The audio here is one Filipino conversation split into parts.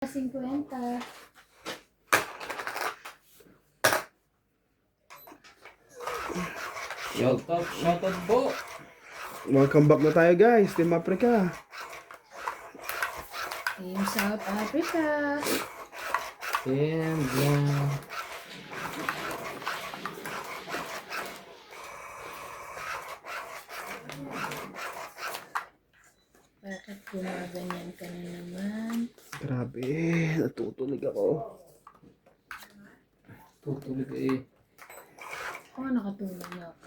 50. Shoutout po. Welcome back na tayo guys, Team Africa. Team South Africa. And yeah. Bakit gumaganyan ka na naman? Grabe, natutulig ako. Tutulig eh. Oo, nakatulog na ako.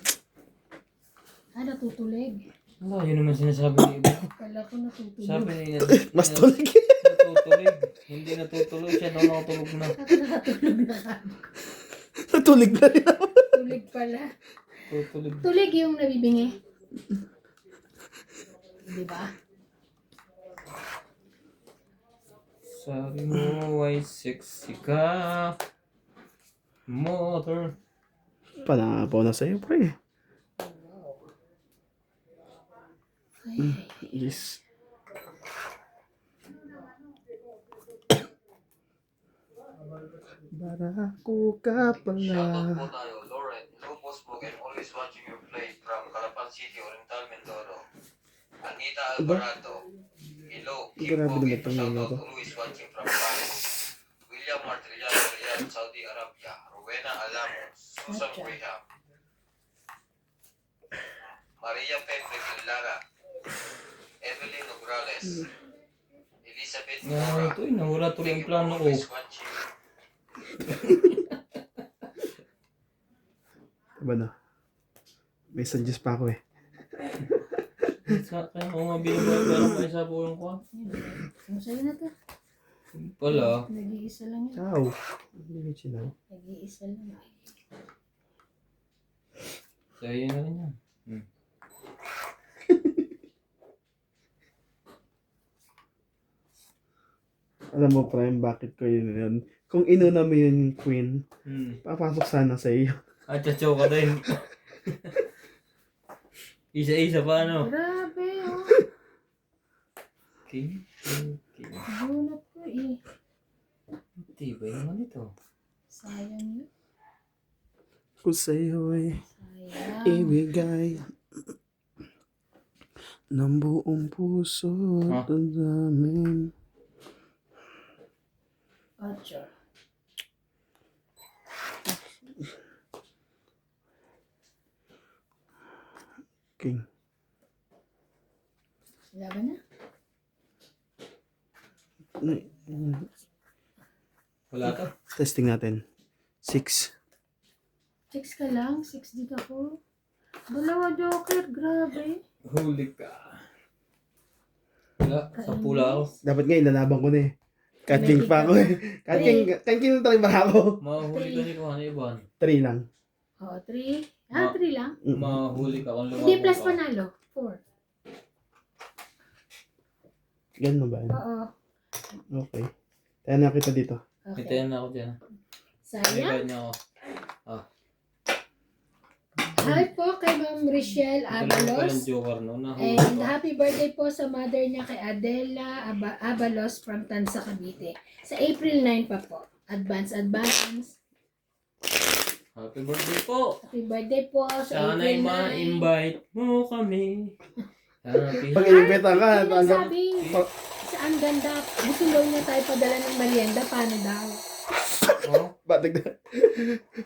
Natutulig. Wala, yun naman sinasabi ni iba. Kala ko natutulog. Sabi niya, Mas tulig. natutulig. Hindi natutulog siya, no, nakatulog na. Nakatulog na ka. Natulig na rin ako. Tulig pala. Tutulig. Tulig yung nabibingi. Diba? Sabi mo, ay sexy ka. Mother. Panapaw na sa'yo, pre. Ay, Yes. Barako ka pala. Shoutout po tayo, Lauren. Hello po, Spoke. I'm always watching your play from Calapan City, Oriental, Mindoro. Anita Alvarado. Hello, Kim Grabe Pogi. naman itong mga Shoutout, to. always watching from Paris. William Martiriano, Riyadh, Saudi Arabia. Rowena Alamo, Susan Gotcha. Graham. Maria Pepe Lara. Evelyn Nograles. Elizabeth Nga ito eh, nawala tuloy ang plano ko. always watching. Diba na? May suggest pa ako eh. Kaya kung mabili mo, pero may isa po yung kwan. Masaya na to. Pala. Nag-iisa lang yun. Ciao. Hindi sila. Nag-iisa lang. Sa'yo na rin yan. Alam mo, Prime, bakit ko yun? Kung inuna mo yun, Queen, papasok sana sa iyo. At chacho ka din. Isa-isa pa ano? Grabe, oh. King. Gulat ko eh. Tibay naman ito. Sayang yun. Kung sa'yo ay Sayang. ibigay ng buong puso Ha? at namin. Ocho. King. Laban na. Wala to. Testing natin. 6. 6 ka lang. 6 din ako. Dalawa joker. Grabe. Huli ka. Wala. Sa pula ako. Dapat nga ilalaban ko na eh. Catching pa ako eh. Catching na talaga ako. Mahuli kasi kung ano iban. 3 lang. Oh, 3. Ah, 3 lang. Mahuli ka kung lumabang Hindi, plus ka. panalo. 4. Ganun ba? Oo. Okay. Tayo na kita dito. Okay. Itayan na ako dyan. Sayang. Ibigay niya ako. Hi po kay Ma'am Richelle Ito lang palang Abalos. joker no. Nahuli And ka. happy birthday po sa mother niya kay Adela Abalos from Tansa, Cavite. Sa April 9 pa po. Advance. Happy birthday po. Happy birthday po sa Sana'y April 9. ma-invite mo kami. Happy Pag inibita ka, Yung hanggang nagsabi, saan ganda, gusto daw niya tayo padala ng merienda, paano daw? Oh, batag na.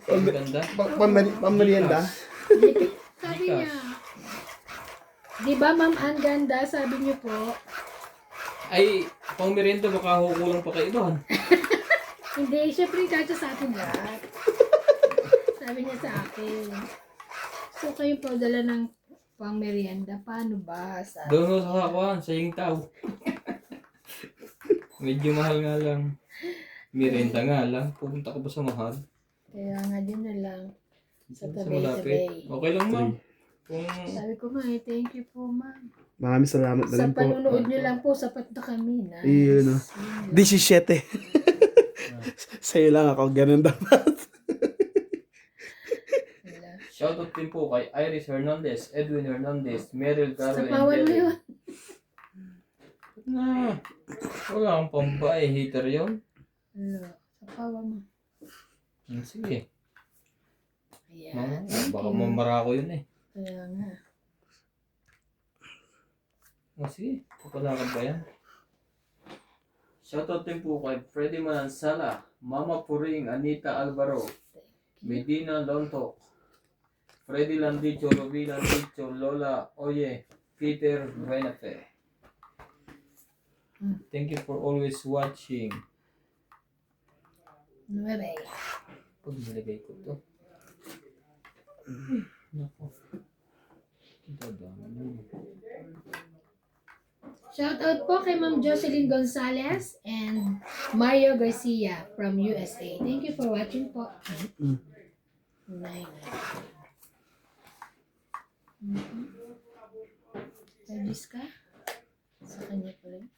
ang ganda. Pamerienda. Sabi niya, di ba ma'am, ang ganda, sabi niyo po. Ay, pang merienda baka hukulang pa kayo doon. Hindi, syempre kacha sa akin lahat. Sabi niya sa akin. So kayo padala ng pang merienda, paano ba? Sabi. Doon sa kakuan, sa Yingtaw. Medyo mahal nga lang. Merienda nga lang. Pupunta ko pa sa mahal. Kaya nga din na lang. Sa Sa tabay. malapit. Okay lang ma'am. Kung Sabi ko nga, thank you po ma'am. Maraming salamat na Sa rin po. panunood niyo lang po, sapat na kami na. Iyon, no. 17. Sa'yo lang ako, ganun dapat. shoutout din po kay Iris Hernandez, Edwin Hernandez, Meryl Carol, Sapawan mo Jelly. yun. Na. Wala akong pambae. Heater yun. Wala. Sa pawa mo. Sige. Ayan. Baka mamara ko yun eh. Kaya nga. Sige. Papalakad ba yan? Shoutout din po kay Freddy Manansala, Mama Puring, Anita Alvaro, Medina Lontok, Freddy Landicho, Ruby Landicho, Lola Oye, Peter Buenafe. Thank you for always watching. 9. Pag nilagay ko to. Nako. Dadami mo. Shout out po kay Ma'am Jocelyn Gonzalez and Mario Garcia from USA. Thank you for watching po. 9. Service ka? Sa kanya pa rin.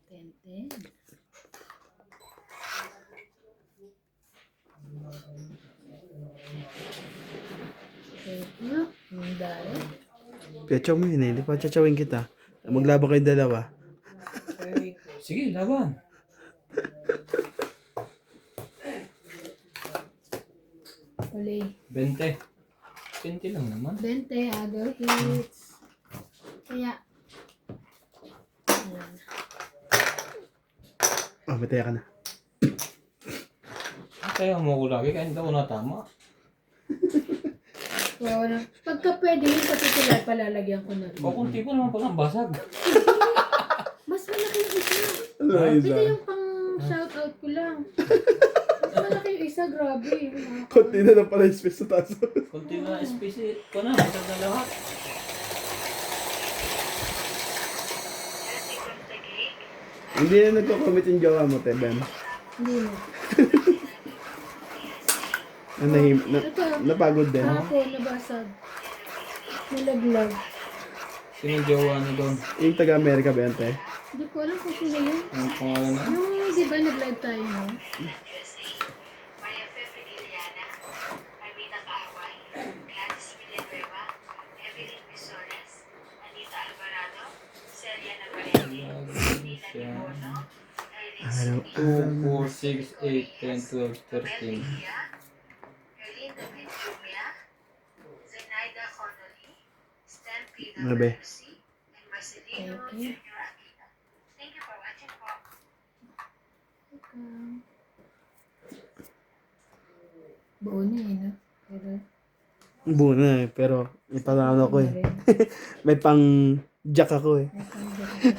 10. Thank you. Ang dali. Piachaw mo yun eh. Hindi pa chachawin kita. Maglaba kayo dalawa. Sige, laban. Uli. 20. 20 lang naman. 20 other hits. Kaya. Ayan. Mataya ka na. Kaya mo ko lagi, kaya hindi ako natama. Wow, na. Pagka pwede yung particular, palalagyan ko na rin. O kung tipo naman pag ang basag. Mas malaki yung isa. Ano Ito isa? yung pang shoutout ko lang. Mas malaki yung isa, grabe. Kunti na lang pala yung space sa taas. Kunti na space ko na, basag na lahat. Hindi na nagko-commit yung jowa mo, Teben. Hindi na. Napagod din. Ako, nabasag. Nalaglag. Sino jowa na doon? Yung taga-America ba yan, te? Hindi ko alam kung sino yun. Ang pangalan na? Yung, di ba, nag-live tayo, no? Maria Pepe Liliana, Armida Kaaway, Gladys Villanueva, Evelyn Bisores, Anita Alvarado, Celia Navarrete, Nila Livorno, Irene Araw. 2, 4, 6, 8, 10, 12, 13. Mia, Erlinda Benjumia, Zenaida Connolly, Stan Pina Ano ba? Berlusi, and Marcelino Thank you. Jr. Aquino. Thank you for watching po. Buo na eh, no? Pero, Buo na eh, pero may panalo ako eh. May pang jack ako eh. ay, pang-jack ako.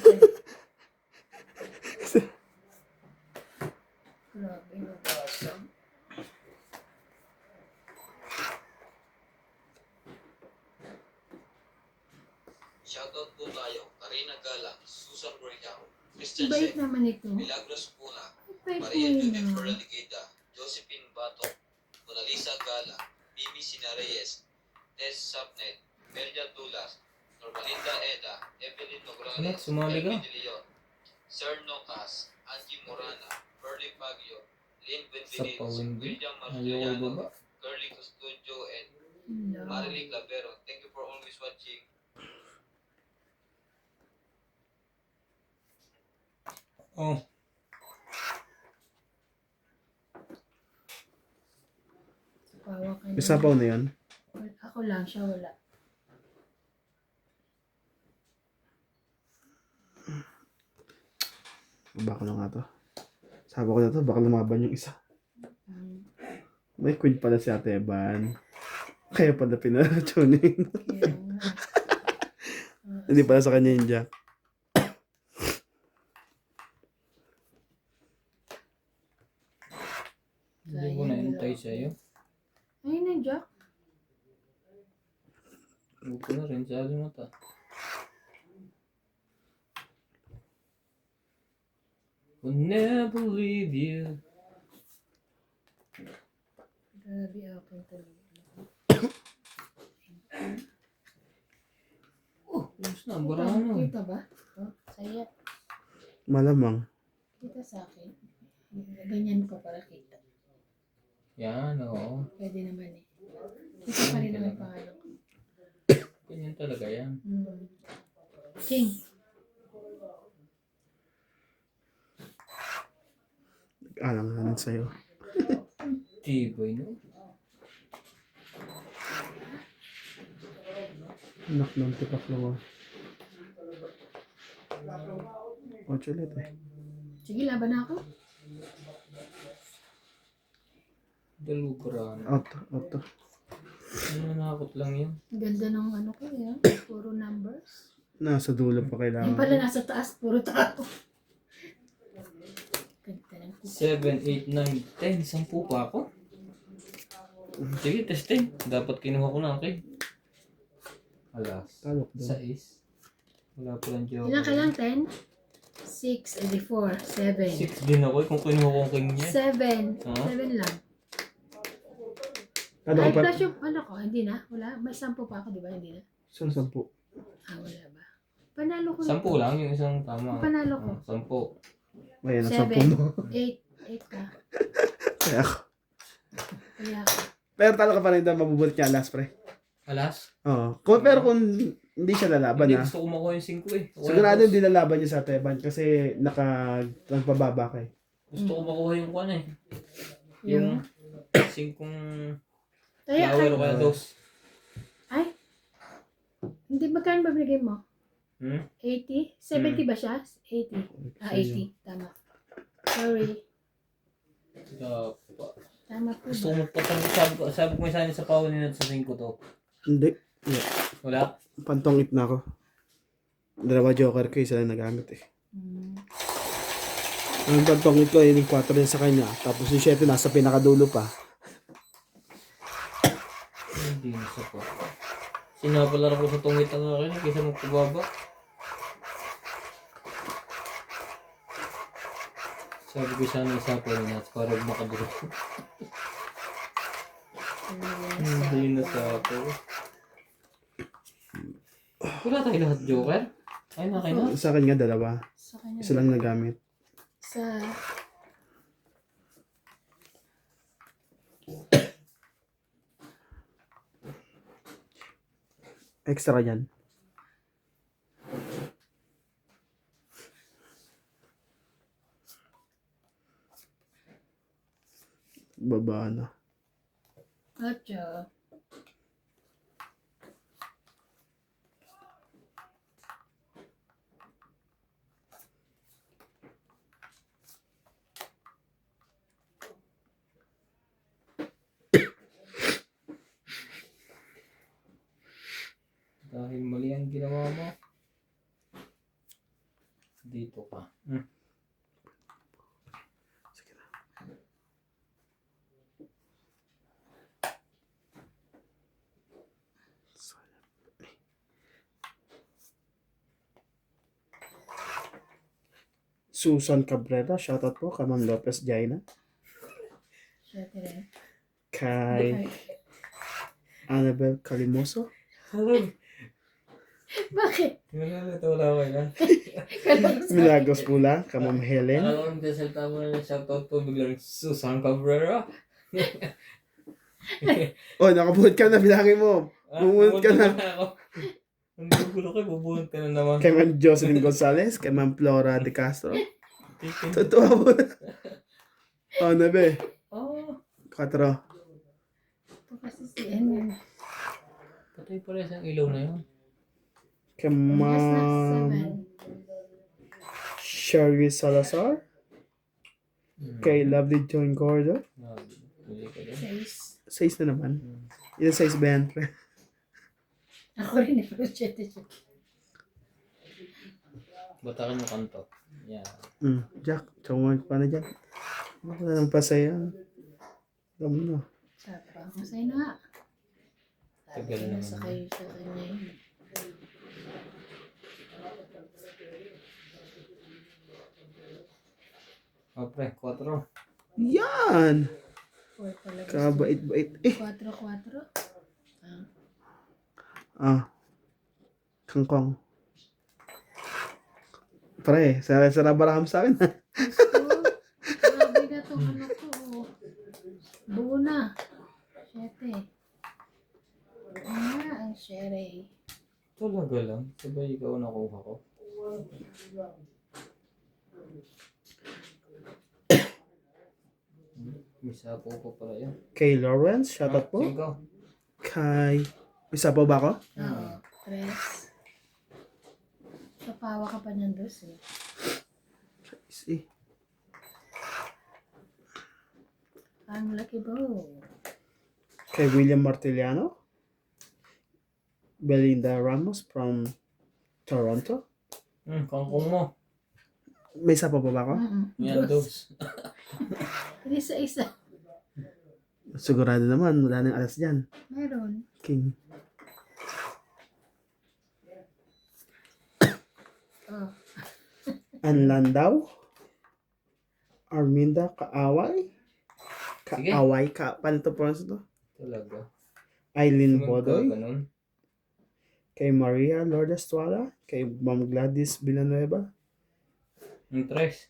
Grabe, nabasag. Shoutout po tayo, Karina Galang, Susan Borjao, Christian Bait Sek, naman ito. Milagros Puna, Bait Maria mo Judith yun, ah. Ferraligida, Josephine Bato, Mona Lisa Gala, Mimi Sina Reyes, Tess Sapnet, Melia Tulas, Normalinda Eda, Evelyn Nograles, Anak, sumali ka? Elvin De Leon, Sir Nocas, Angie Morana, Pearly Pagio, Lynn Sa Benvenidos, pawindi. William Ayaw ko Martiliano, baba. Curly Custodio, and Hello. Marilee Clavero. Thank you for always watching. Oh, Pawa ka May sapaw na yun. Ako lang, siya wala. Baka na nga to. Sabi ko na to, baka lumaban yung isa. May queen pala si Ate Evan. Kaya pala pinatuning. Kaya nga. Hindi pala sa kanya yung jack. hindi ko na-intay sa'yo. Ayun na, Jack. Huwag ko na rin sa mata. Will never leave you. Grabe ako talaga. Oh, ayos na, barano. Kita ba? Oh, saya. Malamang. Kita sa akin. Ganyan ko para kita. Yan, oo. Pwede naman eh. Kita pa rin naman yung pangalan ko. Ganyan talaga yan. King. alang-alang sa'yo. Tibay, no? Anak ng tipak lang oh. 8 ulit eh. Sige, laban na ako. Dalugrano. 8. Ano, nakakot lang yun. Ganda ng ano ko yan. Puro numbers. Nasa dulo pa Yan kailangan. pala nasa taas. Puro tao. Ganda ng kuko. 7, 8, 9, 10. 10 pa ako. Sige, testing. Dapat kinuha ko na, okay? Alas. Talok doon. 6. Wala pa lang joke. Ilan ka lang? 10? 6, edi 4, 7. 6 din ako kung kinuha ko ang king niya. 7. Oo. 7 lang. Ano Ay, ka pa? plus yung ano ko. Hindi na. Wala. May 10 pa ako, di ba? Hindi na. Saan 10? Wala ba? Panalo ko. 10 lang yung isang tama. Panalo ko. 10. Ayan, ang 7. 10 mo. 8 ka. Kaya ako. Kaya ako. Pero talo ka pa rin daw mabubulot niya alas, pre. Alas? Oo. Pero kung hindi siya lalaban Hindi, ha. gusto ko makuha yung 5 eh. Wala Sigurado ko. hindi lalaban niya sa Teban kasi nagpababa ka eh. Gusto ko makuha yung kwan eh. Yung. Yung 5 Kaya flower o ka. kaya dos. Ay. Hindi, magkano ba binigay mo? Hmm? 80? 70 ba siya? 80. 80. Tama. Sorry. Dapat. Tama po Gusto ko ba? magpatang. Sabi ko isa sa pawon nila sa 5 to. Hindi. Yeah. Wala? Pantongit na ako. 2 joker ko, isa lang nagamit eh. Ang pantongit ko, yun yung 4 din sa kanya. Tapos yung 7 nasa pinakadulo pa. Hindi na sa pa. Sinapalar ko sa tungit ang akin kaysa magpababa. Sabi ko sana isa pa rin at para makaduro. Hindi na sa ako. Wala tayo lahat joker? Ay, nakay na. Sa akin nga 2. Sa kanya. Isa lang nagamit. Sa... Extra yan. Baba na. Ocho. Dahil mali ang ginawa mo. Dito ka. Sige na. Susan Cabrera, shoutout po kay Ma'am Lopez Jaina. Siya rin. Kay Annabel Calimoso. Bakit? Wala ko lang. Milagros Pula, kay Ma'am Helen. Alam ko yung salita mo na shoutout po biglang Susan Cabrera. Oh, nakabuhat ka na, bilangin mo. Bumunot ka na. Ako. Ang gugulo kayo, bubuhat ka na naman. Kay Ma'am Jocelyn Gonzalez, kay Ma'am Flora De Castro. Totoo mo na. Oh, nabe. Oh, 4. Ito kasi si Emin. patay pala isang ilaw na yun. Kay Yes na, Ma'am 7. Sherry Salazar. Kay Lovely John Gordo. Pili ka din. 6. 6 na naman. Ilan size ba yan? Ako rin eh, pero 7 siya. Batakan yung kanto. Yan. Jack, tsaka pa na dyan. Wala nang pasaya. Alam mo na. Sapa. Masaya na nga. Sabi Tagal ko na naman. sa kayo sa kanya yun. Oh, pre, 4. Yan! 4 talaga. Kabait-bait. 4, 4. Kangkong. Pre, sarap-baraham sa akin. Grabe na itong ano ko. Buo na. 7. Ang shere. Talaga lang. Sabay ikaw nakuha ko. May sapo pa pala yun. Kay Lawrence, shoutout po. 5. Kay... Isa po ba ako? Oo. 3. Kapawa ka pa niyan, dos eh. Eh. Ang lucky bow. Kay William Martiliano. Belinda Ramos from Toronto. Kangkong mo. May isa pa ba ako? Yan, dos. Isa-isa. Sigurado naman, wala nang alas dyan. Meron. King. Oh. Anlandaw. Arminda Kaaway. Sige. Kaaway. Paano ito pronounce ito? Talaga. Eileen Sunod ka, Bodoy. ganun. Kay Maria Lourdes Tuala. Kay Ma'am Gladys Villanueva. Yung 3.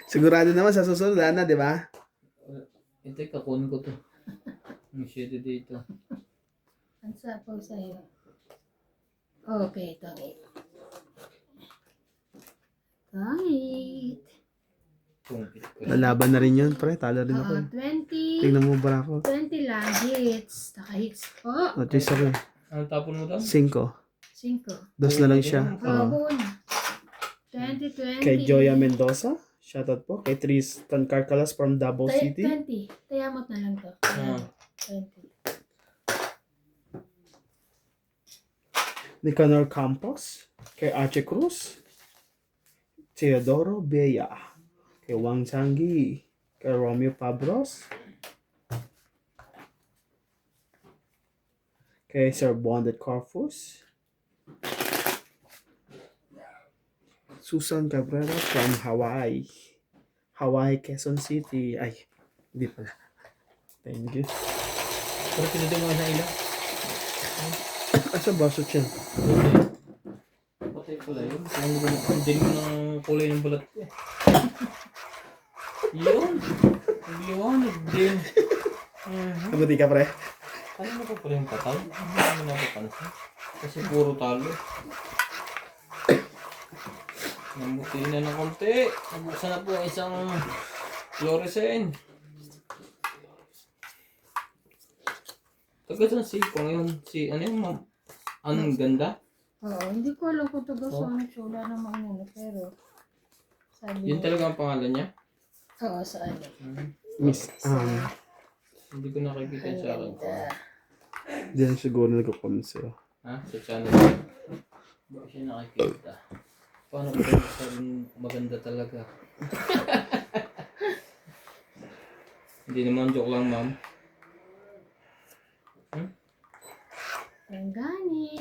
Sigurado naman sa susunod na, di ba? Ito, kakunin ko to. Ang shitty dito. Ang sapaw sa'yo. Okay, ito. Kahit. Tungkit ko. Lalaban na rin yun, pre. Talo rin ako. 20. Tingnan mo ba ako? 20 lang. Hits. Naka-hits po. At least ako. Ano tapon mo daw? 5. 5. Dos na lang siya. Oo. 20. Kay Joya Mendoza. Shoutout po. Kay Tristan Carcalas from Davao City. 20. Tayamot na lang to. 20. Nicanor Campos. Kay Archie Cruz. Teodoro Bea. Kay Wang Changi. Kay Romeo Pabros. Kay Sir Bondet Corfus. Susan Cabrera from Hawaii. Hawaii, Quezon City. Ay, hindi pala. Thank you. Pero pinili mo na ilan? Asa baso siya? Patay pala yun. Ang dilim ng kulay ng balat ko. Yun. Ang liwanag din. Nabuti ka, pre. Kaya mo pa pala yung patay? Hindi mo napapansin. Kasi puro talo. Namuti na ng konti. Nabuksan na po ang isang fluorescent. Taga saan si Kung yun? Si ano yung ma'am? Anong ganda? Oo, hindi ko alam kung taga sa tsula naman yun. Pero, sabi Yun talaga ang pangalan niya? Oo, sa ano. Miss, Hindi ko nakikita yung sa akin. di lang siguro nagko-comment sa'yo. Ha? Sa channel niya? Bakit siya nakikita? Paano ko rin sabing maganda talaga? Hindi naman, joke lang ma'am. Ang gani.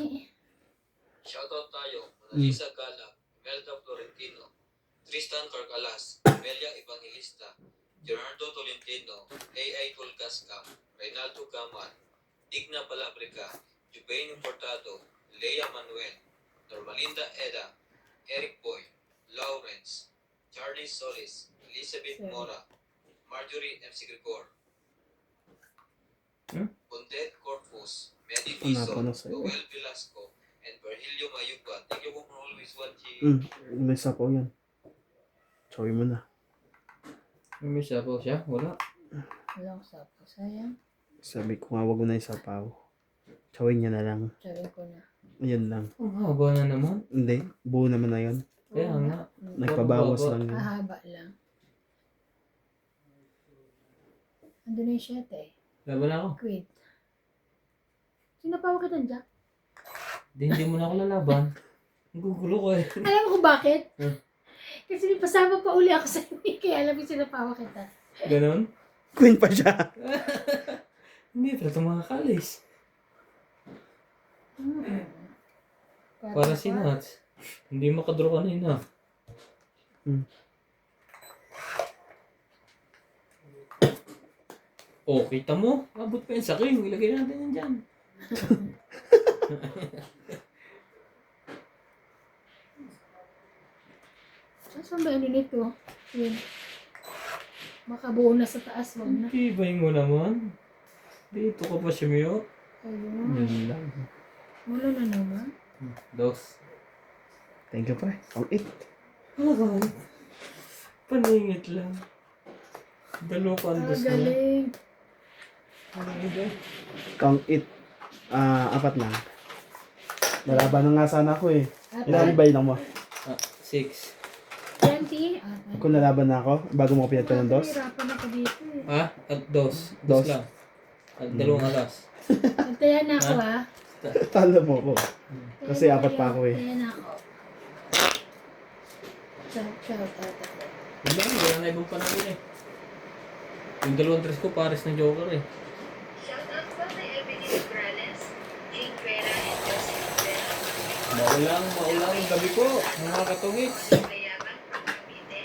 Shoutout tayo, Mona Lisa Gala, Imelda Florentino, Tristan Carcalas, Melia Evangelista, Gerardo Tolentino, A.I. Tulgascam, Reynaldo Gaman, Digna Palabrica, Jubain Portado, Lea Manuel, Normalinda Eda, Eric Boy, Lawrence, Charlie Solis, Elizabeth Mora, Marjorie M. Grigor, Bondet Corpus, Medi Ano Dizon, sa'yo? Noel Velasco, and Virgilio Mayugba. Thank you for always watching. May sapaw yan. Sorry mo na. May sabaw siya? Wala. Walang sapo. Sayang. Sabi ko nga, wag mo na yung sapaw. Chawin niya na lang. Sabi ko na. Ayun lang. Ang haba na naman. Hindi, buo naman na yun. Kaya nga. Nagpabawas lang yun. Mahaba lang. Ando na yung 7 eh. Laban na ako. Quid. Sinapawa kita dyan? Hindi mo na ako lalaban. Ang gugulo ko eh. Alam mo kung bakit? Hmm. Kasi may pasama pa uli ako sa inyo. Kaya alam yung sinapawa kita. Ganon? Queen pa siya. Hindi, pero ito mga kalis. Para si Nats. Hindi makadraw kanina. Oh, kita mo? Abot pa yun sa king. Ilagay natin yan dyan. Saan ba yun nito? Yun. Makabuo na sa taas. Wag na. Ibay mo naman. Dito ka pa siya. Ayun. Yun lang. Wala na naman. Dos. Thank you, pre. Pang 8. Alright. Paningit lang. Dalawa kandos na. Galing. Kang it. Apat lang. Nalaban na nga sana ako eh. Ilan ba yun mo? 6. 20? Kung nalaban na ako, bago mo pinagpa ng dos. Hirapan ako dito eh. At dos. Dos. Dos lang. At dalawang alas. Antayan na ako ha. Talo mo ko. Kasi apat pa ako eh. Antayan na ako. Shout out ako. Wala na ibang panahon eh. Yung dalawang tres ko, pares ng Joker eh. Shoutout po kay Evelyn Morales, Jane Vera, and Joseph Rivera. Maulang gabi po, mga katungit. Layaban from Cavite,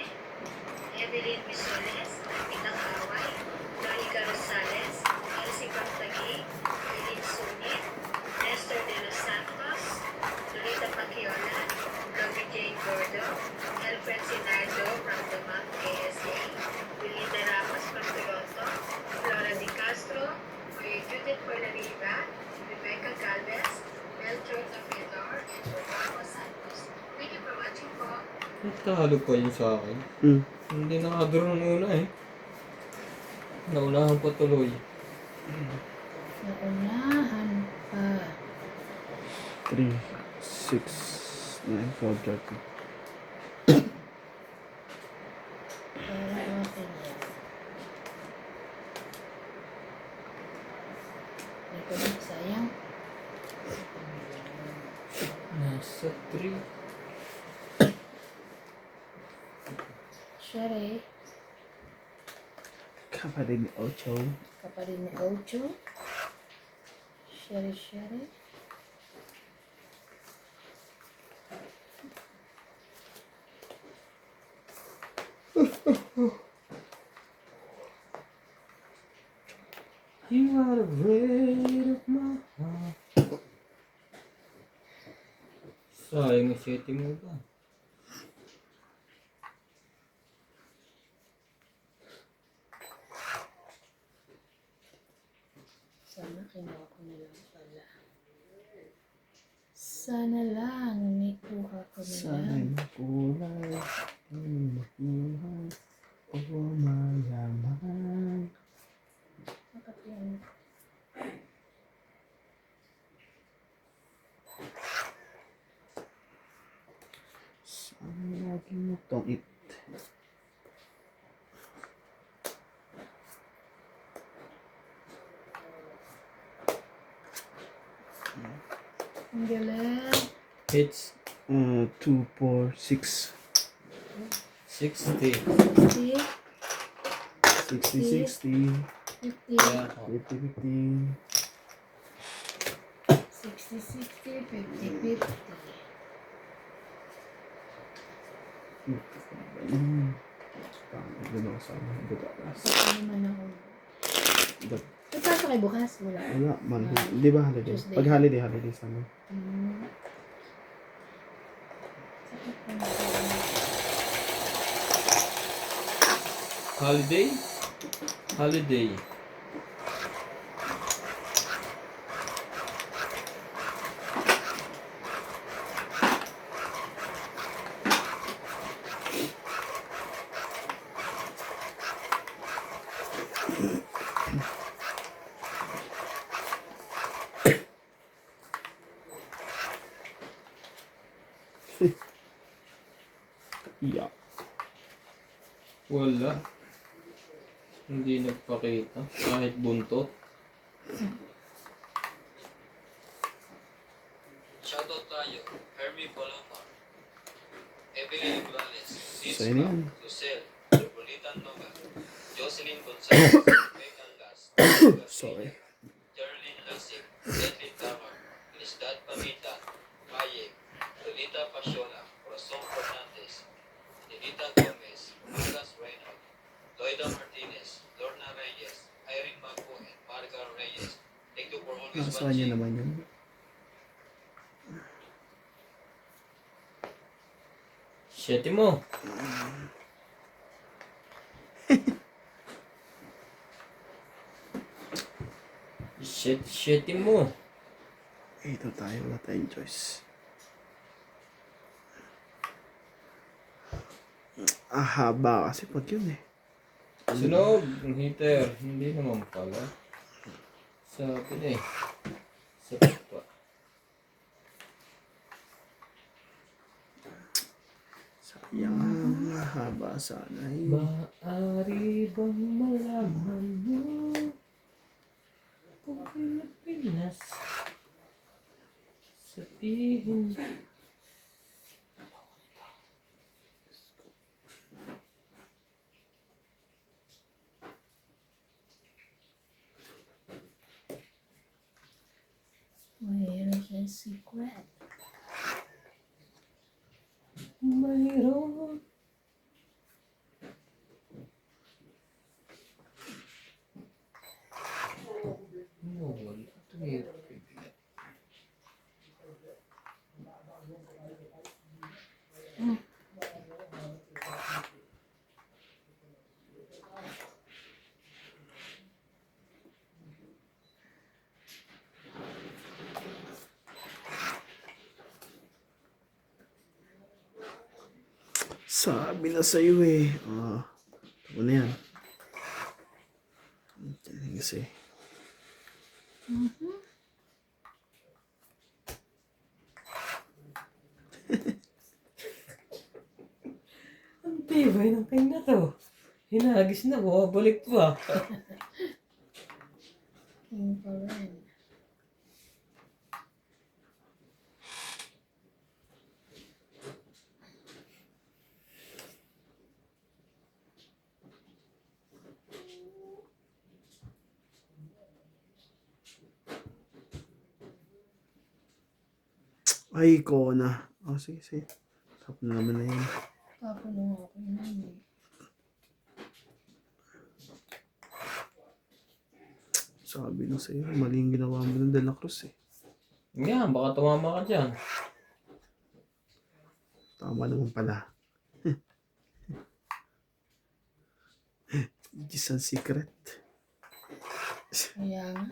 Evelyn Misoles, Pitang Away, Monica Rosales, Elsie Pagtagi, Eileen Sunit, Nestor de los Santos, Lolita Pacquiona, Robert Jane Gordo, Alfred Sinardo from the Mount KSA, Belinda Ramos from Toronto, Flora Di Castro, Maria Judith Porlariva, Rebecca Galvez, Melchor Tapidor, and Rodolfo Santos. Thank you for watching po. Natalo pa yun sa akin. Hindi nakaduro ng una eh. Naunahan pa tuloy. Naunahan pa. 3, 6, 9, 12, 13. Pero okay yan. Hindi ko na sayang. Nasa 3. Shere. Kapatid ni Ocho. Kapatid ni Ocho. Shere. You are afraid of my heart. Sayang yung setting mo ba? Sana kinuha ko na lang pala. Sana lang nikuha ko na lang. Kulay. Makulay. O mayaman. Bakit yan? Sana lagi mo tong it. Ang galing. It's 2, 4, 6. 60. 60, 60, 60. 50, Yeah. 50, 50. 60, 60, 50, 50. Gano'n sa bukas. Saka naman ako. Nagpasok kayo bukas? Wala. Wala, Monday. Di ba holiday? Tuesday. Pag holiday sana. Sakit pa na. Holiday? Holiday. Yeah. Wala. Hindi nagpakita. Kahit buntot. Shoutout tayo, Hermie Balama, Evelyn Morales, Sa'yo na yan. Lucel, Ropolitan Noga, Jocelyn Gonzalez, Megan Las, Sorry. Geraldine Lasik, Edlin Tamar, Lisdad Pamita, Mayek, Lolita Pasiola, Corazon Fernandez, Nenita Gomez, Magas Reynolds, Loida Martinez, Lorna Reyes, Irene Maco, and Marga Reyes. Thank you for always Nasa kanya watching. naman yun. Siyete mo. Siyete mo. Ito tayo, wala tayong choice. haba kasi pag yun eh. Sunog, yung heater. Hindi naman pala. Sa akin eh. Sa pa. Sayang, haba sana eh. Maaari bang malaman mo kung Pilipinas sabihin Mayroon siyang secret. mayroon? No, wala. Ito hirap kaibigan. Sabi na sa'yo eh. Ano na yan? Kasi. Ang tibay ng kain na to. Hinagis na, bumabalik pa. Yung pa rin. Ay, ko na. Sige, sige. Tapos na naman na yan. Papunong ako yun eh. Sabi na sa'yo, mali yung ginawa mo ng De La Cruz eh. Yan, baka tumama ka dyan. Tama naman pala. Just a secret. Kaya nga.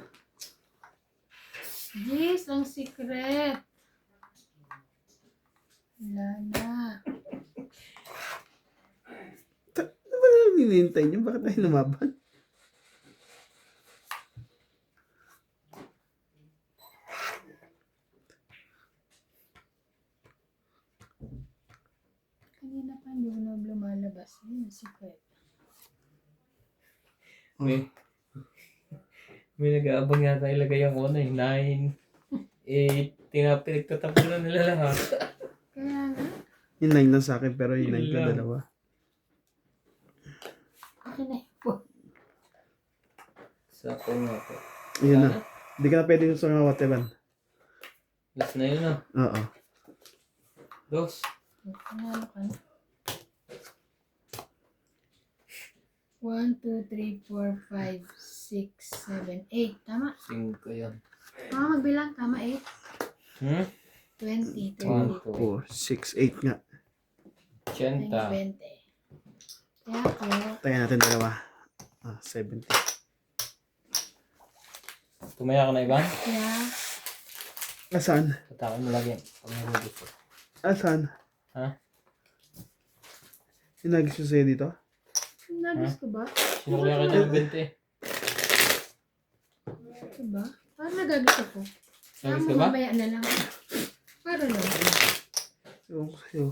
Yes, ang secret. Wala na. Ano ba naman hinihintay niyo? Bakit tayo lumaban? Kanina pa hindi mo na lumalabas. Yun, secret. May nag-aabang yata ilagay ang una eh. 9, 8, pinagtatapunan nila lahat. Kaya nga. Yung 9 lang sa akin, pero yung 9 ko Yun lang. dalawa. Akin na yun po. Sakto nga po. Yun na. Hindi ka na pwede yung sa wateran. Last na yun na. Oo. Dos. Panalo ka na. 1, 2, 3, 4, 5, 6, 7, 8. Tama. 5 yan. Magbilang. Tama, 8. 20, 30, 4, 6, 8 nga. 80. 20. Kaya ako, Tayo natin dalawa. 70. Tumaya ka na, Ivan? kaya, Asan? Patakin mo lagi. Pag nag gusto. Asan? Ha? Sinagis ko sa'yo dito? nagis ko ba? Sinuklihan ka ng 20. Diba? Parang nagagis ako. Kaya Nagis mo ka ba? mamaya na lang. Para lang. Ewan ko sa'yo.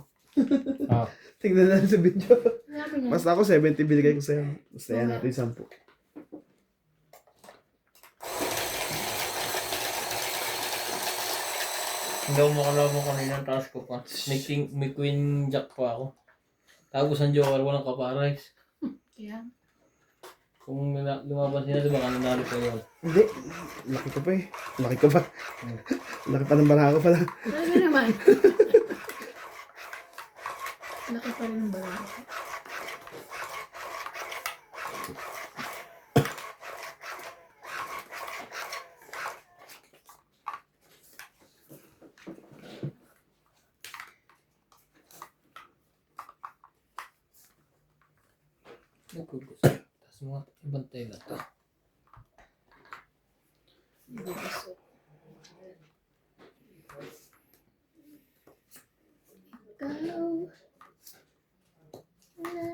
Ah. Tingnan natin sa video. Kaya mo niya. Basta ako 70 binigay ko sa'yo. Basta yan natin 10. Hindi ako makalaban kanina ang task ko pa. May queen jack pa ako. Tapos ang joker, walang kapares. Kaya, Kung lumaban sila, diba kananalo ko yun. Hindi. Laki ko pa eh. Laki ko pa. Laki pa ng bara ko pala. talaga naman. Laki pa rin ang balak. Nagkugus. Tapos mga ibang tela to. Hindi gusto. Ikaw. Wala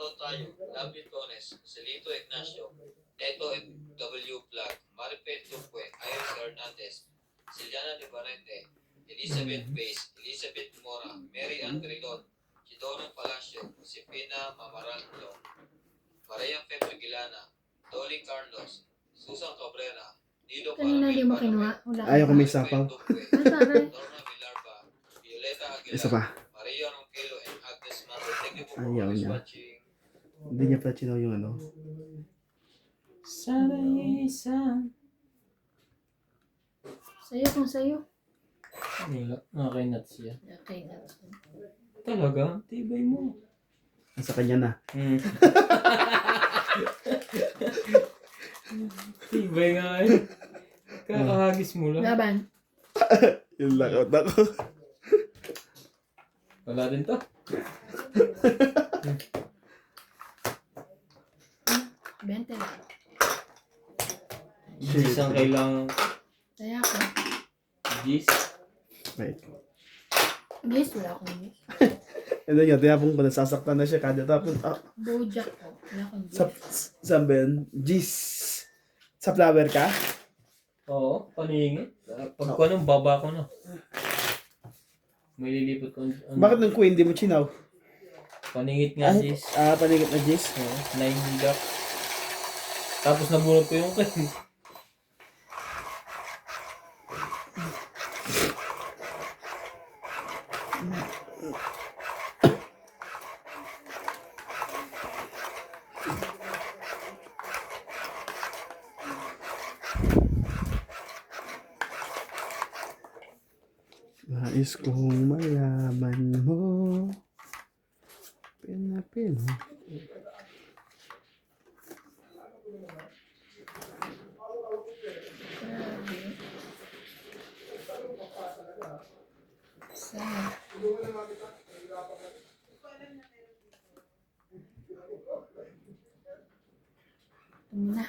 Shoutout tayo, David Tones, Celito Ignacio, Eto W. Vlog, Maripet Tupwe, Iris Hernandez, Siliana De Barrente, Elizabeth Bays, Elizabeth Mora, Mary Ann Grilon, Chidona Palacio, Josefina Mamaranglo, Maria Febre Gilana, Dolly Carlos, Susan Cabrera, Nido Kanina hindi mo kinuha. Wala ka Ayaw ko pa. may sapaw. Ay, taray. Norma Villarba, Violeta Isa Aguilar, pa. Maria Ronquillo, and Agnes Mato. Thank you po for Ayaw always niya. watching. Hindi niya pala chinaw yung ano. Sana isang. Sa'yo kung sa'yo. Wala. Nakainat siya. Okay na. Talaga? Tibay mo. Nasa kanya na. Tibay nga eh. Kakahagis mo lang. Laban. Yung lockout ako. Wala din to. 20 lang. Gis ang kailangan. Kaya ako. Gis. Wait. Yes, wala akong yes. And then yun, tinapong ko, nasasaktan na siya kada tapos, Bojack ko. Wala akong sa, yes. saan ba yun? Jeez. Sa flower ka? Oo, paningit. Pag ko anong baba ko na. May lilipot ko. Bakit nung queen, di mo chinaw? Paningit nga, Gis. Panigit na Jeez. Oo, naihilak. Tapos nabunod ko yung claim. Nais kong malaman mo. Pinapin. Sa... Ito na.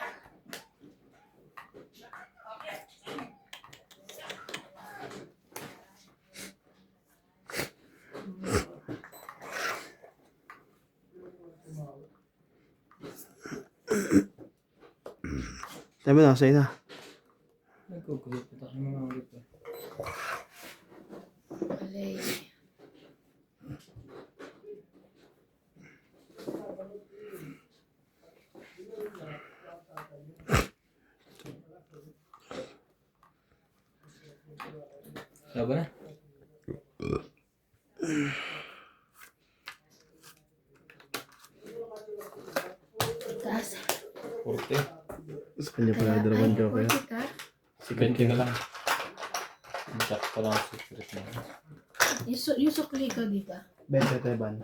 Sabi na, sa'yo na. Nagkukulit pa tayo mga ulit. Alay. Laban na. Taas. Porte. Sa kanya pala dalawan joke ya. 40 ka? Bente ka lang. Masak pa lang ang secret na. Yung sukli ko dito. 20 Teban.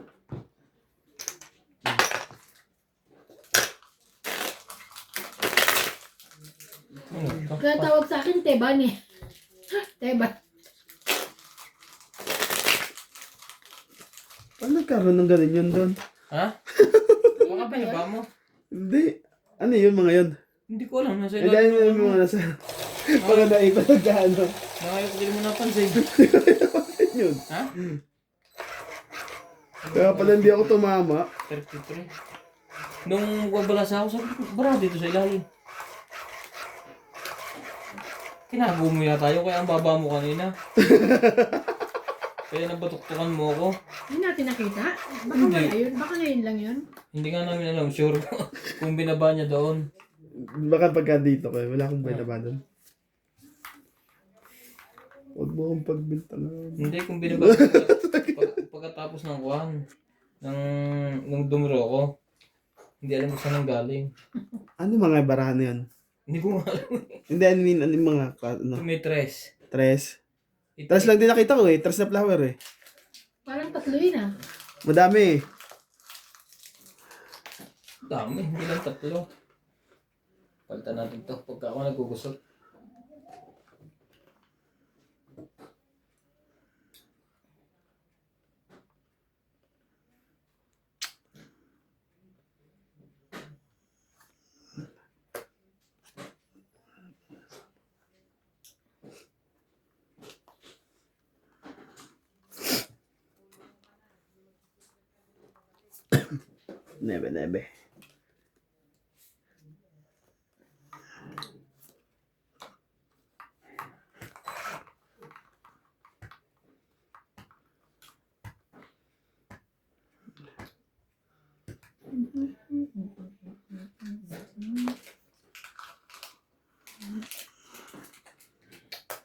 Ano ito? Kaya tawag sa akin, Teban eh. Teban. Paano nagkaroon ng ganun yun doon? Ha? Baka pinaba mo? Hindi. Ano yun mga yun? Hindi ko alam. Nasa Hindi ano yung mga nasa... Pagka naiba nagkano. Nakaya ko hindi mo napansin. Yun. Ha? Kaya pala hindi ako tumama. 33. Nung wabalasa ako, sabi ko, bara dito sa ilalim. Kinago mo na tayo, kaya ang baba mo kanina. Kaya nabatuktukan mo ako. Hindi natin nakita. Baka Hindi. wala yun. Baka ngayon lang yun. Hindi nga namin alam, sure kung binaba niya doon. Baka pagka dito kayo, wala akong buhay na ba doon? Huwag mo akong pagbintangan. Hindi, kung binaba pagkatapos ng kuhan, nung dumuro ako, hindi alam kung saan ang galing. Ano mga barahan na yun? Hindi ko nga alam. Hindi, I mean, ano yung mga, ano? May tres. Tres. Tres lang din nakita ko eh. Tres na flower eh. Parang tatlo yun ah. Madami eh. Dami, hindi lang tatlo. Palitan natin to pagka ako nagugusot. Nebe.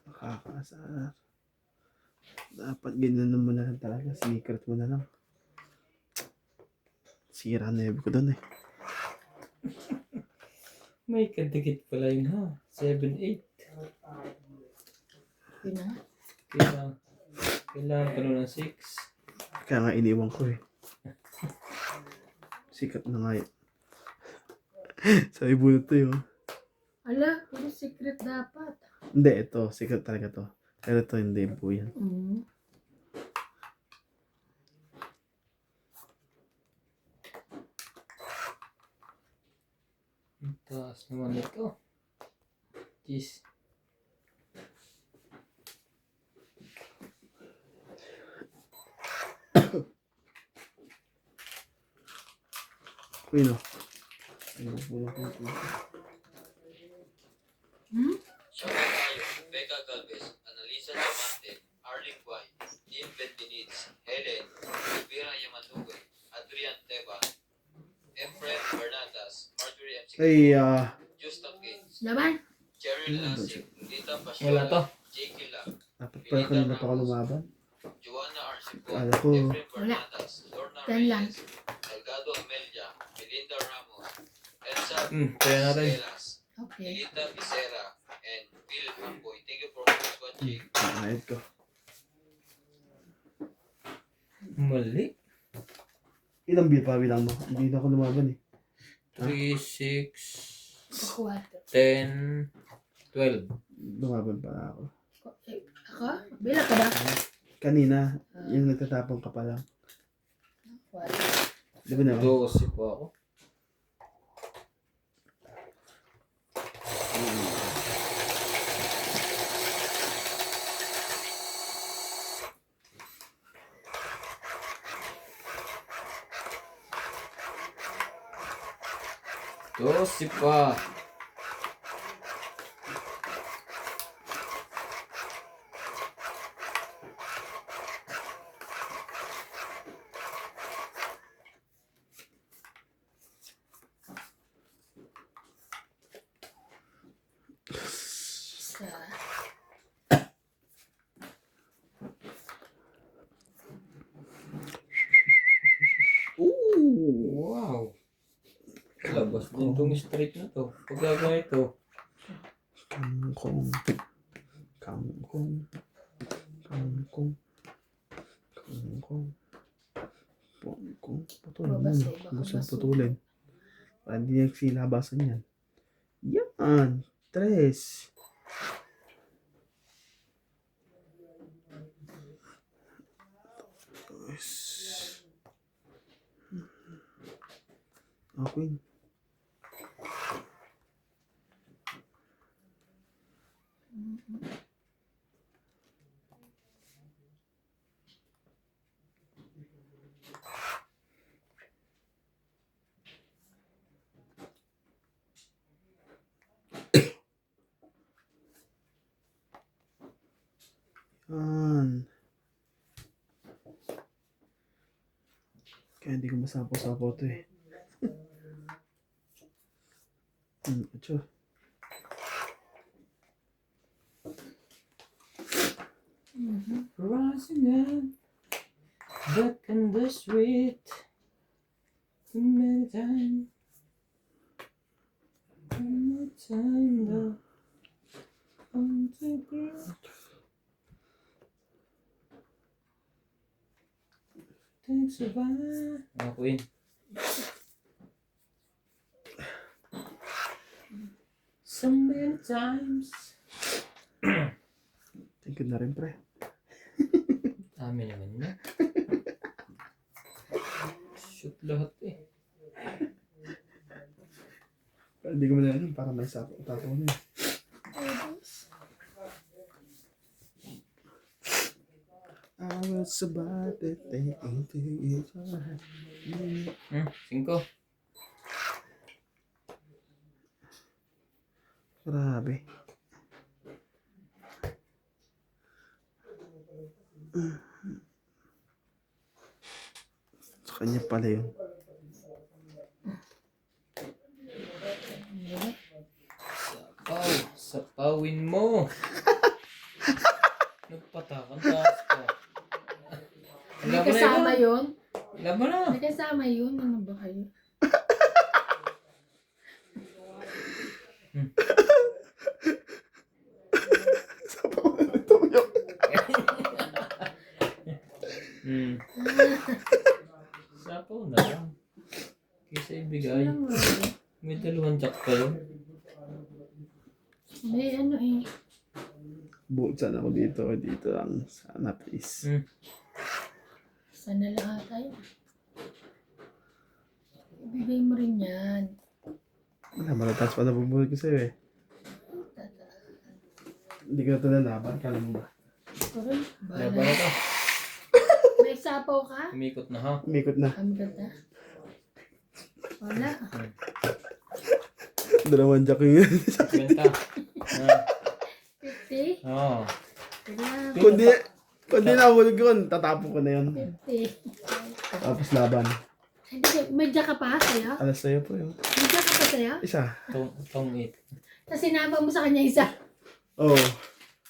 Nakakaasar. Dapat ganyan mo na lang talaga. Secret mo na lang. Sira na ko doon eh. May kadikit pala yun ha. 7-8. Yun na. Kailangan pa nun ng 6. Kaya nga iniwan ko eh. Sikat na nga yun. Sabi bunot to yun. Ala, puro secret dapat. Hindi, ito. Sikat talaga to. Pero ito hindi po yan. Ang taas naman ito. Jeez. Uy no. Ayun, wala ko ito. Sharon Tayo, Becca Galvez, Annalisa Diamante, Arlene Guay, Dean Bentinitz, Helen, Elvira Yamandugue, Adrian Teba, Efren Bernatas, Marjorie M. Ay, Justin Gates, Laban. Jerry Lasik, Lita Wala to. Pasiola, J.K. Lam, dapat pala kanina pa ako lumaban. Joanna Arcipo, Kala ko, Efren Bernatas, Lorna 10 lang. Reyes, Delgado Amelia, Melinda Ramos, Elsa Kaya natin. Velas, Okay. Lilita Vicera, and Bill Hamboy. Thank you for watching. nakahit ko. Mali. Ilang bill pa bilang mo? Hindi na ako lumaban eh. 3, 6, Kakuha to. 10, 12. Lumaban pa ako. Ako? Bila ka ba? Kanina, yung nagtatapong ka pa lang. Wala. Di ba na? 12 po ako. Dosi pa. Sa... Wow. Labas din tong straight na to. Pag gagawin ito, Kangkong. Kangkong. Kangkong. Kangkong. Kangkong. Putulin mo. Babasa, baka Gusto basura. putulin. Para hindi nagsilabasan yan. Yan. 3. Okay. Yan. Kaya hindi ko masapaw-sapaw ito eh. Acho. rising up, back in the street, many times, one more time, though, on the ground. Takes a while. Ako yun. So many times. Thank you na rin, pre. Amin naman yun. Shoot lahat eh. Pero hindi ko alam para may sapaw na eh. I was about to take into each other. 5. Grabe. Sa kanya pala yun. Sapawin mo. Nagpatakan taas ka. May kasama yun. Laban na. May kasama yun. Ano ba kayo? Sapaw na lang. Kaysa ibigay. Ano ba? May 2 jack kayo. May ano eh. Buksan ako dito. Dito lang. Sana please. Sana lang tayo. Ibigay mo rin yan. Wala, malatas pa nabubulog ko sa'yo eh. Hindi ko na ito nalaban. Kala mo ba? Kurun. Laban Bala. na to. May sapaw ka? Umikot na ha. Umikot na. Kami ganda. Wala. 2 jack yun. Benta. 50? Oo. Wala. Kundi nahulog yun, tatapon ko na yun. 50. Tapos laban. Hindi, may jack ka pa sa'yo? Alas sa'yo po yun. May jack ka pa sa'yo? Isa. Tong 8. Tapos sinama mo sa kanya isa. Oo. Oh.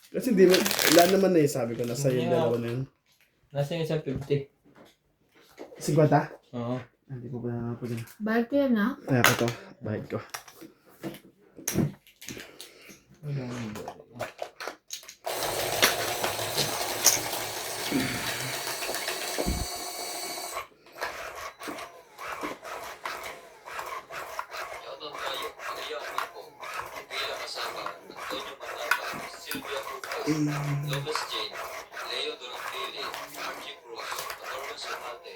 Kasi di mo, wala naman na sabi ko, nasa yung dalawa na yun. Nasa yung isang 50. 50? Oo. Hindi ko pa na po din. Bahal ko yan ha? Kaya ko to, bahid ko. Shoutout tayo, Maria Amico, bilang kasama, Antonio Mataba, Sylvia Lucas, Lopez Jane, Leo Durantili, Archie Cruz, Norman Sonate,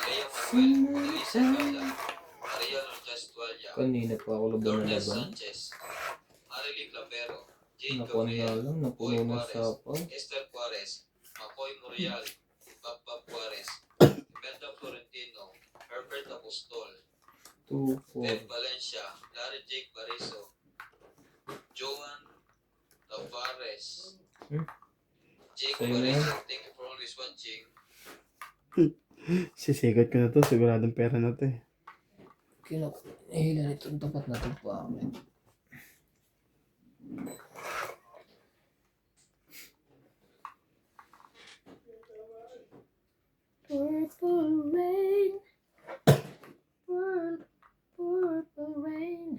Lea Manuel, Elisa Gala, Maria Lourdes Tualia, Kanina pa ako laban na Lourdes laban. Sanchez, Marily Clavero, Jane Nakuha na Gabriel, lang. Boy Napuno na Juarez, sapaw. Esther Juarez, Makoy Morial, Papa Juarez, Imelda Florentino, Herbert Apostol, 2, Ben 4. Valencia, Larry Jake Bariso, Joan Tavares, Jake Sa'yo na yan. Bariso, thank you for always watching. Sisigat ko na to, siguradong pera na to eh. Hila nito. Tapat na ito pa. Purple rain. Purple rain.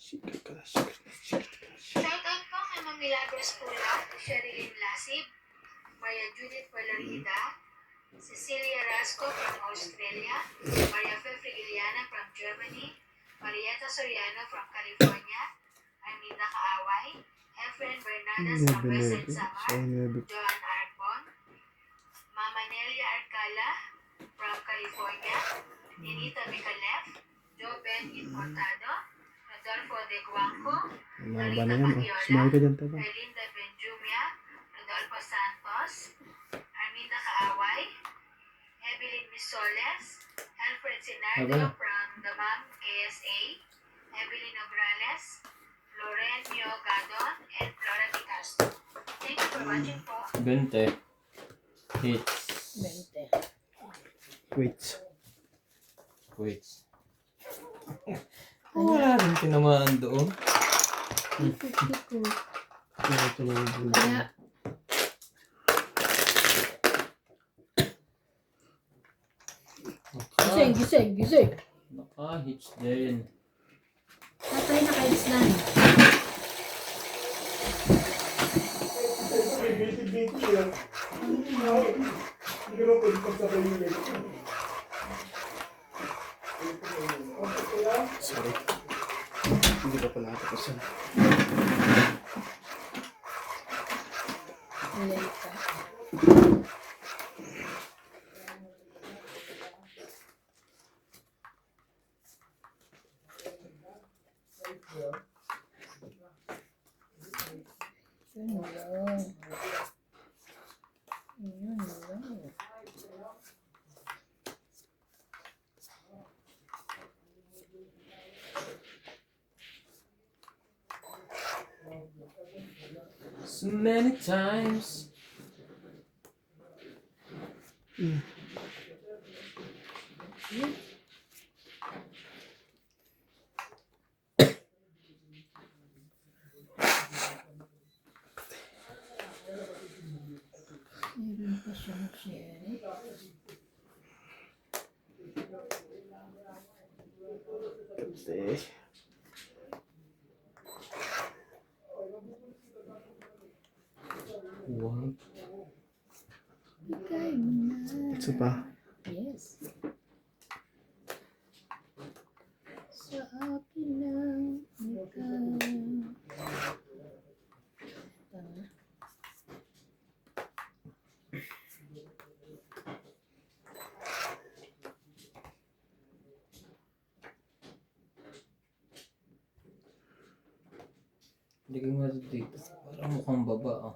Sigat ka na, sigat ka na, sigat ka na. Shoutout po kay Ma'am Milagros Pula, Sherilyn Lasib, Maria Judith Valerida, Cecilia Rasco from Australia, Maria Fe Frigiliana from Germany, Marieta Soriano from California, Arminda Kaaway, Efren Bernardas from Western Samar, Joan Arbon, Mama Nelia Arcala from California, Ninita Micalef, Joe Ben Importado, Rodolfo de Guanco, Ano ba na yan? Oh, sumali ka dyan, taba. Erlinda Benjumia, Rodolfo Santos, Arminda Kaaway, Evelyn Misoles, Alfred Sinardo from the MAM KSA, Evelyn Ograles, Lorenio Gadon, and Flora Di Castro. Thank you for watching po. 20. Hits. 20. Wait. Quits. Wala rin tinamaan doon. 52. Ito na yung bulo. Kaya, gising. Naka-hits din. Tatay na kayo na. Sorry. Hindi ko pa nakatapos yan. Late ka. So many times. Meron pa siyang cherry. Kasi, One. Bigay mo na. isa pa. Yes. Sa akin lang ikaw. Ito na. Hindi ka nga dito. Parang mukhang baba ah.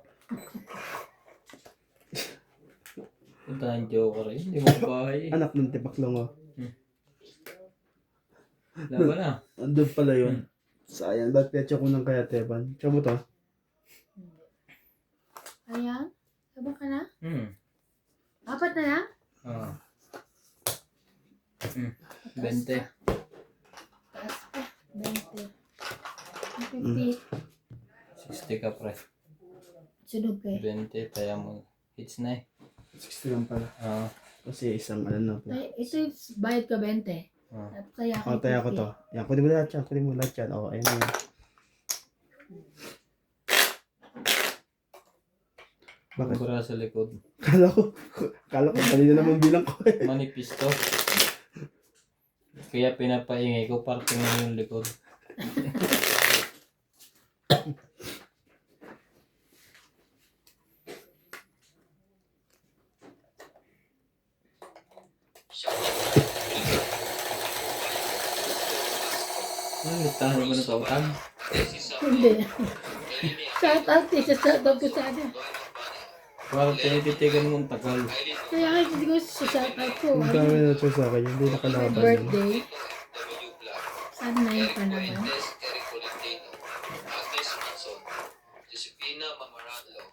Puntahan joker rin. Hindi mo kabahay eh. Anak ng tipaklong oh. Laban na. Andun pala yun. Sayang, dahil petsa ko ng kaya Teban. Tsaka mo to? Ayan. Sabang ka na? Apat 4 na lang? Ah. 20. Taas pa. 20. 50. 60 ka pre. Sunog ka eh. 20. Kaya mo. Hits na eh. 60 lang pala. Ah. Kasi isang ano na po. Ay, ito yung bayad ka 20. Ah. At kaya O, taya ko to. Yan, kunin mo lahat yan. Kunin mo lahat yan. O, ayun na yun. Bakit? Kumpara sa likod. Kala ko kanina naman bilang ko eh. Manipis to. Kaya pinapaingay ko. Parting na yung likod. Ano, listahan mo na kautan? Hindi. Shout out eh. Shout out ko sa ano. Parang tinititigan mong tagal. Kaya nga hindi ko sa shout out ko. Ang dami na ito sa akin. Hindi My nakalaban yun. birthday. Sana 9 pa naman. Fuentes, Eric Tolentino, Agnes Manson, Josefina Mamaradlo,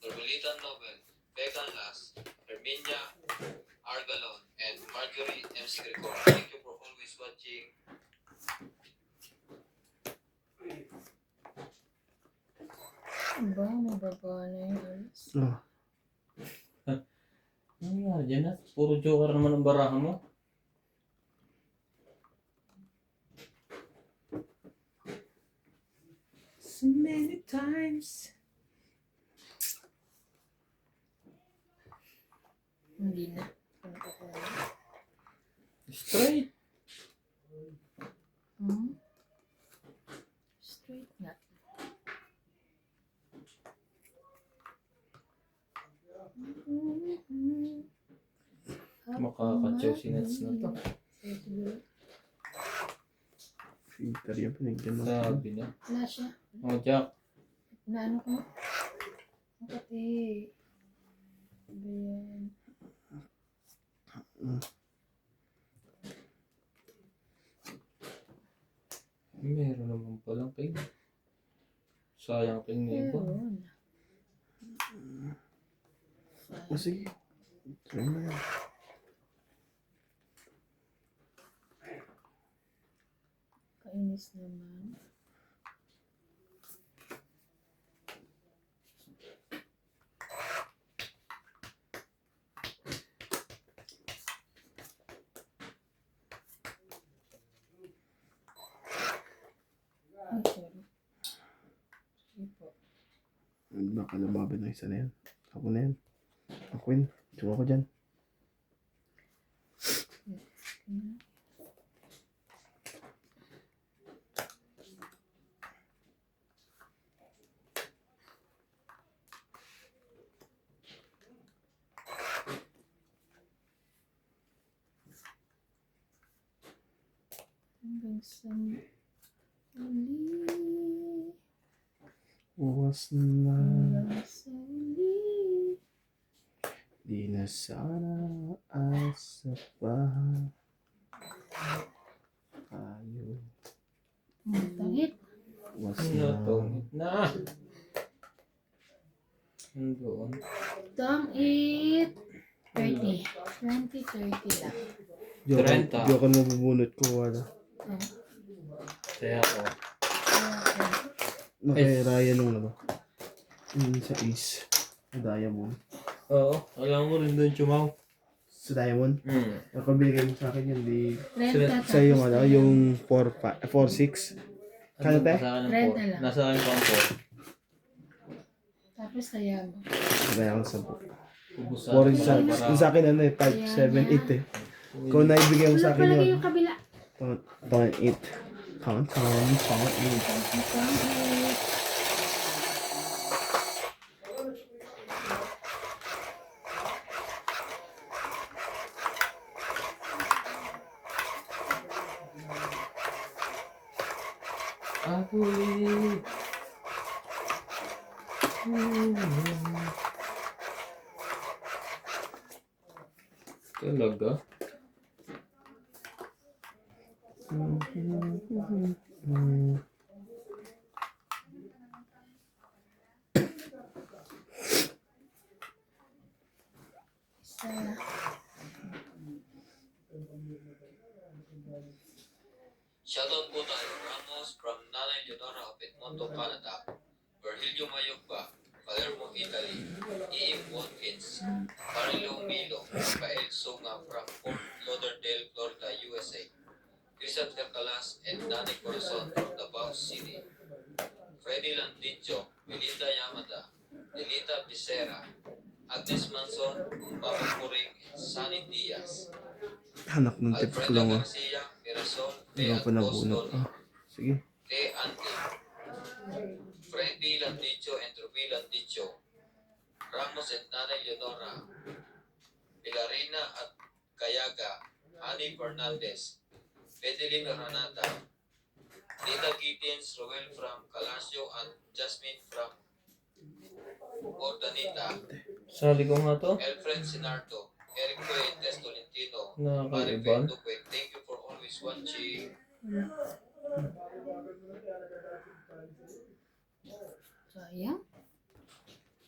Normelita Nobel, Began Las, Herminia Argalon, and Marjorie MC Gregorio. Thank you for always watching. Ba, may baba na yung alas. Oh. Ano nga dyan ah? Puro joker naman ang baraha mo. So many times. Hindi na. Straight. Straight nga. Makakatsaw si Nats na to. Filter yung pinagyan mo. Sabi na. Wala siya. Oh, Jack. Naano ko? Ang kati. Ano yan? Meron naman palang king. Sayang king na iba. Meron. O sige. Try mo yan. Kainis naman. Ay, sorry. Sige po. Baka lumaban ng isa na yan. Ako na yan. Ako yun. Tsuwa ko dyan. Hanggang sa uli. Bukas na. Hanggang sa uli. Di na sana asa pa. Tayo. Tangit. Bukas Ano na. to? Na! Doon. Tom, eat 30. 20, 30 lang. Joke 30. joke mo bubunot ko wala. Oh. Kaya ako. Okay. Nakairaya nung ano. Sa Ace. Sa Diamond. Oo. Alam ko rin doon chumaw. Sa Diamond. Ako binigay mo sa akin yun. Di, 30 sa yung ano, yung 4-6. Kano te? Renta lang. Nasa akin pa ang 4. Tapos kaya mo. Kaya ako sa Ubusan. 4 sa, yung sa akin ano eh, 5, 7, 8 eh. Kung naibigay mo sa Wala akin palagi yun. yung kabila. Count 8. Count 8. Tom, eat. Ahoy! Talaga? Isa. Sheldon Bunal Ramos from Nanay Leonora of Edmonton, Canada. Virgilio Mayogba, Palermo, Italy. E.M. Watkins, Marilyn Milo, Rafael Songa from Fort Lauderdale, Florida, USA. Christian Calas and Nani Corazon from Davao City. Freddy Landicho, Melinda Yamada, Delita Becerra, Agnes Manson, Mama Puring, and Sunny Diaz. Anak ng tipik Alfredo lang ah. Garcia, Mirasol, Hindi De ko pa nabunot. Antostoli, Sige. De Ante, Freddy Landicho and Ruby Landicho, Ramos and Nanay Leonora, Pilarina at Cayaga, Annie Fernandez, Bedeline Ranata, Dita Gittins, Roel from Calasio, and Jasmine from Ordanita, Sali ko nga to. Elfred Sinardo, Eric Fuentes Tolentino, Nakakaiban. Maribel Duque. Thank you for always watching. Sayang.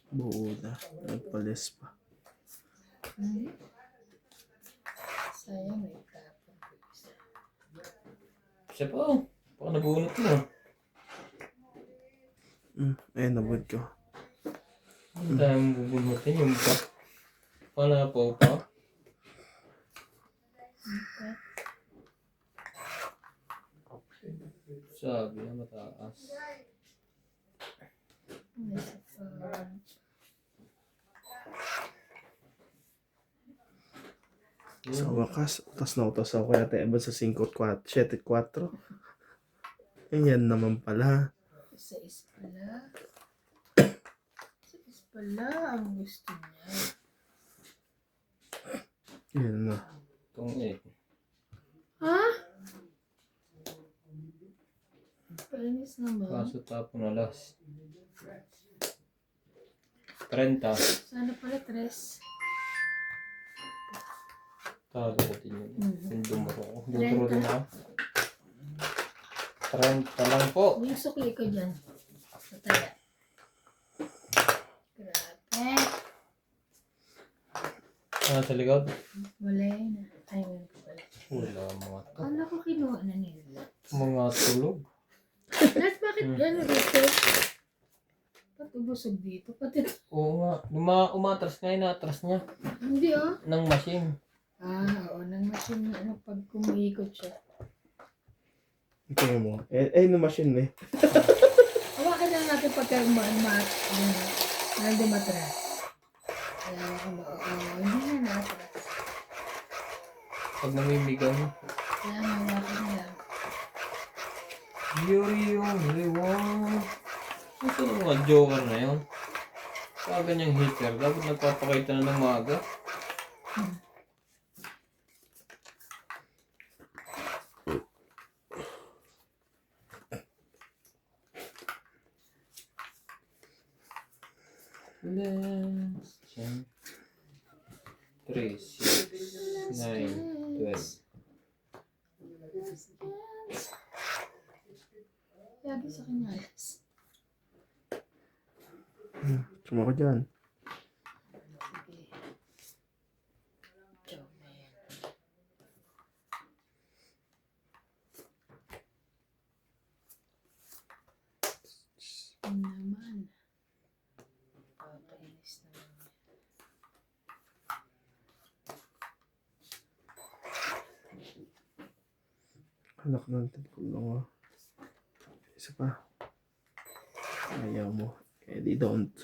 Buo na. Nagpalis pa. Sayang, may tapon ko isa. Siya pa oh. Baka nabunot mo. Ayun, nabunot ko. Hindi tayo mabubunutin yung pa. Panapaw pa. Sabi na mataas. May isa pa. Sa wakas, utas na utas ako kaya tayo sa 5-4, 7-4. Ayan naman pala. Isa pala. Isa pala ang gusto niya. Ayan na. Itong 8. Ha? Painis naman. Kaso tapo na last. 30. Sana pala 3. Talo ko din yun. Yung dumuro ko. Dumuro din ako. 30 lang po. Yung sukli ko dyan. Mataya. Grabe. Sa likod. Wala na. Ay, meron pa pala. Wala mga to. Kala ko kinuha na nila. Mga tulog. Lahat bakit gano'n dito? Ba't ubusog dito? Pati Oo nga. Umatras nga yun. Atras niya. hindi oh. Ng machine. Oo. Nang machine na ano pag kumiikot siya. Tingnan mo. Ayun na machine eh. Hawakan lang natin pagka umaan-maat. Hindi matras. Kaya ako hindi na natras. Pag namimigaw mo. Kaya hawakan lang. You're the only one. Ito ng mga joker na yun. Sa ganyang hitter, dapat nagpapakita na ng maaga. Last chance. 3, 6, 9, 12. Lagi sa kanya alas. Suma ko dyan. Anak ng tulong. Isa pa. Ayaw mo. Eh, di don't.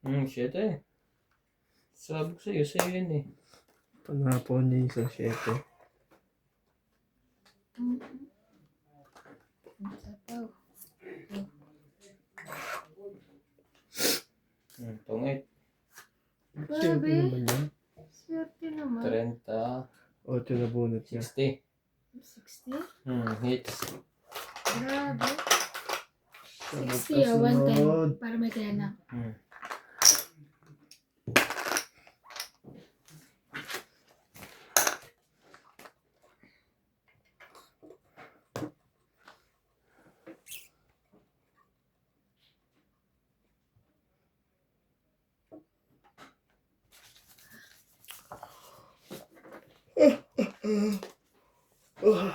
Wala eh. Siyete. Sabi ko sa'yo yun eh. Panapon niya isang 7. Isa pa. Tungit. Siyempre naman yan. Swerte naman. 30. 8 na bunot niya. 60. 60? Hits. Grabe. Sunod 60 o kasunod. 110. Para may kaya na. Oh.